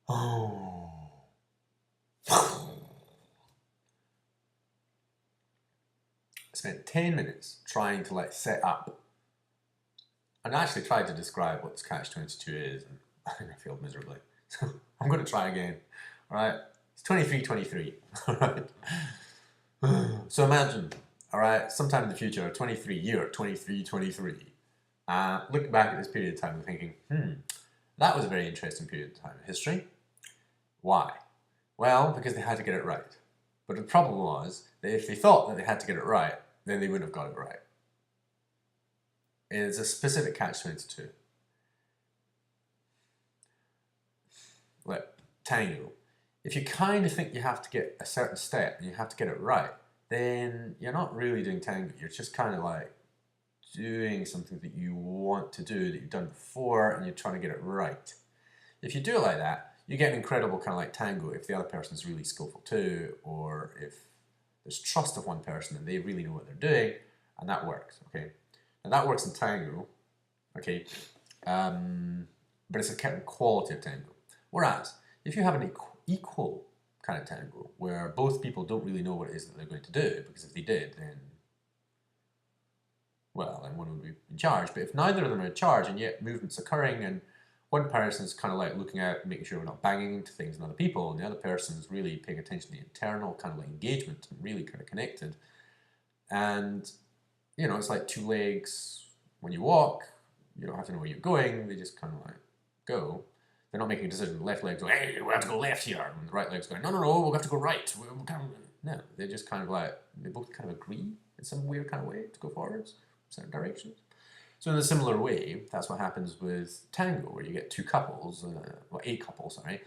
Oh. Spent 10 minutes trying to like set up and actually tried to describe what this catch-22 is, and I think I failed miserably. So I'm going to try again. All right, it's 23-23. All right. So imagine, all right, sometime in the future, 23 year 23-23. Looking back at this period of time and thinking, that was a very interesting period of time in history. Why? Well, because they had to get it right. But the problem was that if they thought that they had to get it right, then they wouldn't have got it right. It's a specific catch-22. Like Tango. If you kind of think you have to get a certain step and you have to get it right, then you're not really doing Tango. You're just kind of like doing something that you want to do that you've done before and you're trying to get it right. If you do it like that, you get an incredible kind of like Tango if the other person is really skillful too, or if there's trust of one person and they really know what they're doing, and that works, okay? And that works in Tango, okay? But it's a kind of quality of Tango. Whereas, if you have an equal kind of Tango, where both people don't really know what it is that they're going to do, because if they did, then, well, then one would be in charge. But if neither of them are in charge, and yet movement's occurring, and one person's kind of like looking out, making sure we're not banging into things and other people, and the other person's really paying attention to the internal kind of like engagement and really kind of connected. And, you know, it's like two legs. When you walk, you don't have to know where you're going. They just kind of like go. They're not making a decision. The left leg's going, hey, we have to go left here. And the right leg's going, no, we'll have to go right. No, they just kind of like, they both kind of agree in some weird kind of way to go forwards, certain directions. So in a similar way, that's what happens with Tango, where you get two couples, well, a couple, sorry,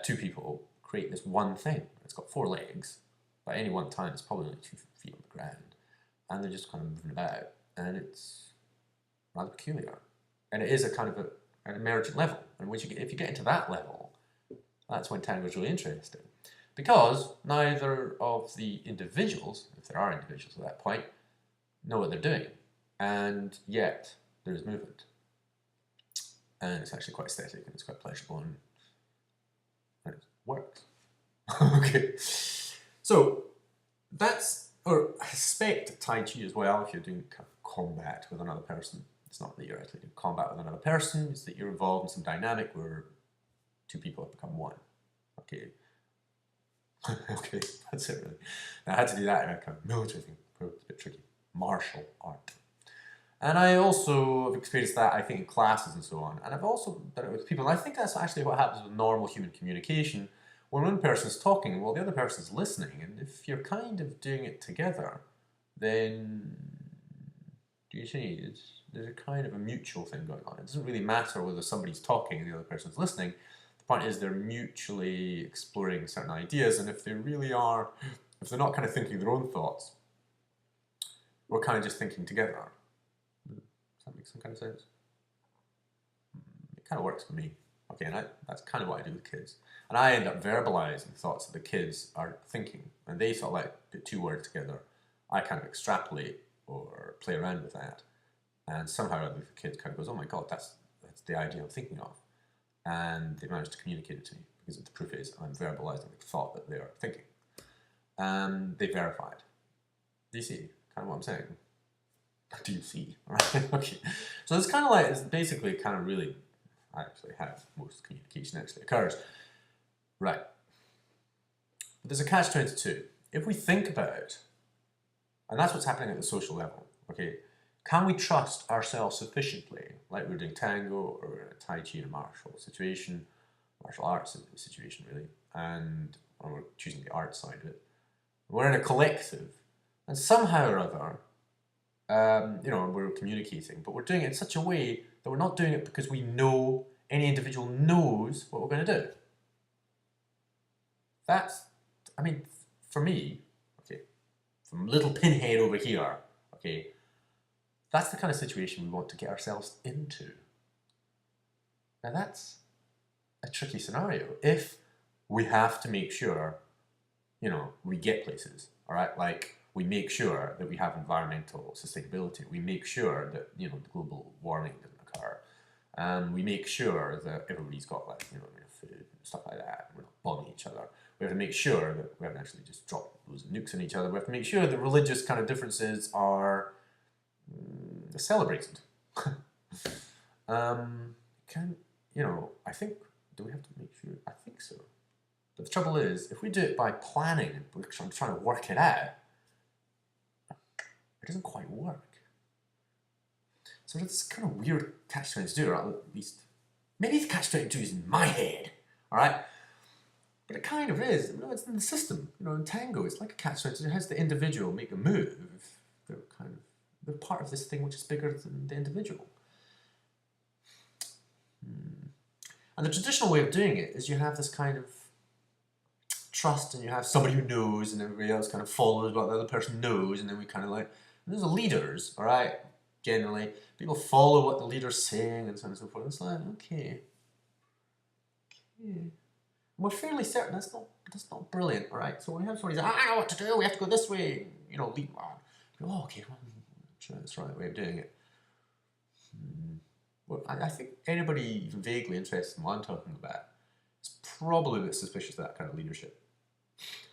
two people create this one thing. It's got four legs, but at any one time it's probably only 2 feet on the ground, and they're just kind of moving about, and it's rather peculiar. And it is a kind of an emergent level, and if you get into that level, that's when Tango is really interesting. Because neither of the individuals, if there are individuals at that point, know what they're doing. And yet, there is movement. And it's actually quite aesthetic and it's quite pleasurable and it works. Okay. So, that's, or I suspect Tai Chi as well, if you're doing kind of combat with another person. It's not that you're actually doing combat with another person, it's that you're involved in some dynamic where two people have become one. Okay. Okay, that's it really. Now, I had to do that in a kind of military thing. It's a bit tricky. Martial art. And I also have experienced that, I think, in classes and so on. And I've also done it with people. And I think that's actually what happens with normal human communication. When one person's talking, well, the other person's listening. And if you're kind of doing it together, then, do you see, there's a kind of a mutual thing going on. It doesn't really matter whether somebody's talking and the other person's listening. The point is they're mutually exploring certain ideas. And if they really are, if they're not kind of thinking their own thoughts, we're kind of just thinking together. Does that make some kind of sense? It kind of works for me. Okay, and that's kind of what I do with kids. And I end up verbalizing thoughts that the kids are thinking. And they sort of like put two words together. I kind of extrapolate or play around with that. And somehow or other the kid kind of goes, oh my God, that's the idea I'm thinking of. And they managed to communicate it to me. Because the proof is I'm verbalizing the thought that they're thinking. And they verified. Do you see kind of what I'm saying? Do you see? Right? Okay. So it's kind of like, it's basically kind of really, actually how most communication actually occurs. Right. But there's a catch-22. If we think about, and that's what's happening at the social level, okay, can we trust ourselves sufficiently, like we're doing Tango or in a Tai Chi in a martial situation, martial arts situation really, and we're choosing the art side of it. We're in a collective, and somehow or other, you know, we're communicating, but we're doing it in such a way that we're not doing it because we know, any individual knows what we're going to do. That's, I mean, for me, okay, from little pinhead over here, okay, that's the kind of situation we want to get ourselves into. Now that's a tricky scenario if we have to make sure, you know, we get places, all right? Like, we make sure that we have environmental sustainability. We make sure that, you know, the global warming doesn't occur. We make sure that everybody's got, like, you know, food and stuff like that. each other. We have to make sure that we haven't actually just dropped loads of nukes on each other. We have to make sure that religious kind of differences are celebrated. I think, do we have to make sure? I think so. But the trouble is, if we do it by planning, we're trying to work it out, it doesn't quite work. So it's kind of weird catch-22, or at least, maybe the catch-22 is in my head, all right? But it kind of is. It's in the system. In Tango, it's like a catch-22. It has the individual make a move. They're part of this thing which is bigger than the individual. And the traditional way of doing it is you have this kind of trust, and you have somebody who knows, and everybody else kind of follows what the other person knows, and then we kind of like, there's the leaders, all right? Generally, people follow what the leader's saying, and so on and so forth. It's like, okay. We're fairly certain that's not brilliant, all right? So when we have somebody say, I know what to do, we have to go this way, lead on. Oh, okay, well, sure, that's the right way of doing it. Well, I think anybody even vaguely interested in what I'm talking about is probably a bit suspicious of that kind of leadership.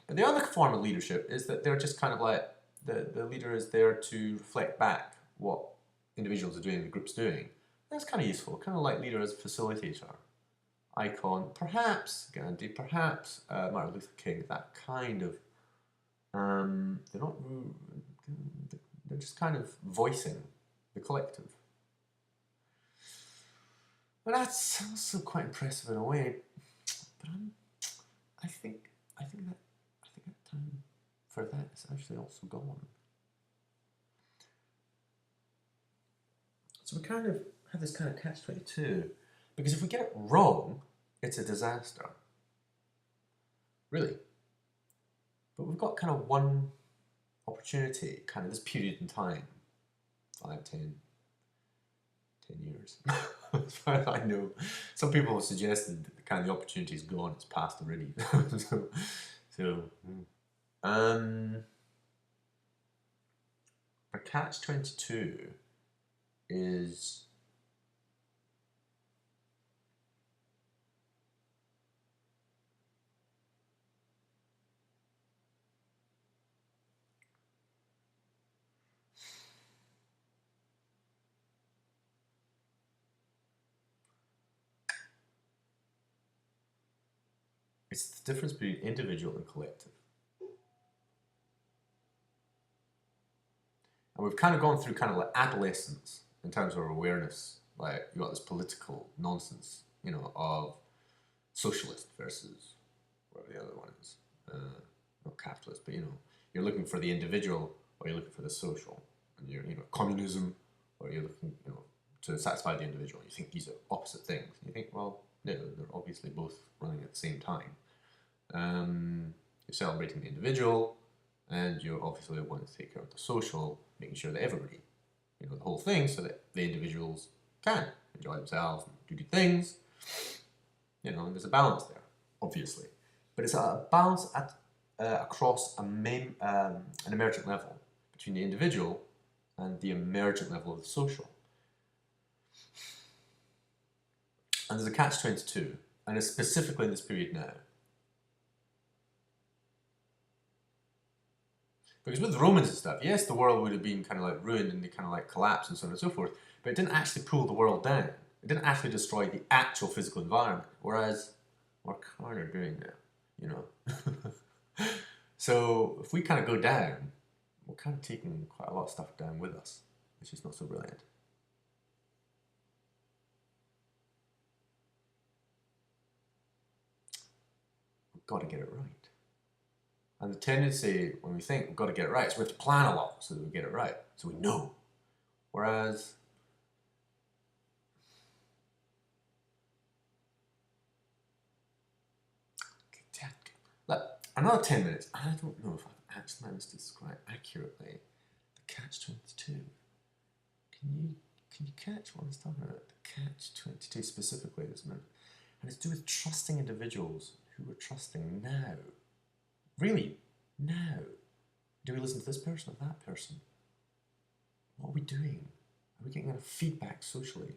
But the other form of leadership is that they're just kind of like, the leader is there to reflect back what individuals are doing, the group's doing. That's kind of useful, kind of like leader as a facilitator. Icon, perhaps Gandhi, perhaps Martin Luther King, that kind of, they're just kind of voicing the collective. But that's also quite impressive in a way. But I think that time for that is actually also gone. So we kind of have this kind of catch-22, because if we get it wrong, it's a disaster. Really. But we've got kind of one opportunity, kind of this period in time, 5, 10 years. As far as I know, some people have suggested that the opportunity is gone, it's past already. A catch-22 is it's the difference between individual and collective. And we've kind of gone through kind of like adolescence in terms of our awareness. Like, you got this political nonsense, of socialist versus whatever the other one is. Not capitalist, but you're looking for the individual, or you're looking for the social. And you're, communism, or you're looking, to satisfy the individual. You think these are opposite things. And you think, well, no, they're obviously both running at the same time. You're celebrating the individual, and you're obviously wanting to take care of the social, making sure that everybody, the whole thing, so that the individuals can enjoy themselves and do good things. And there's a balance there, obviously. But it's a balance at across an emergent level between the individual and the emergent level of the social. And there's a catch-22, and it's specifically in this period now. Because with the Romans and stuff, yes, the world would have been kind of like ruined and they kind of like collapsed and so on and so forth, but it didn't actually pull the world down. It didn't actually destroy the actual physical environment, whereas we're kind of doing that, So if we kind of go down, we're kind of taking quite a lot of stuff down with us, which is not so brilliant. We've got to get it right. And the tendency, when we think we've got to get it right, is we have to plan a lot so that we get it right, so we know. Whereas, look, another 10 minutes, I don't know if I've actually managed to describe accurately the catch-22. Can you catch what I was talking about? The catch-22 specifically this minute. And it's to do with trusting individuals who we're trusting now. Really, now. Do we listen to this person or that person? What are we doing? Are we getting enough feedback socially?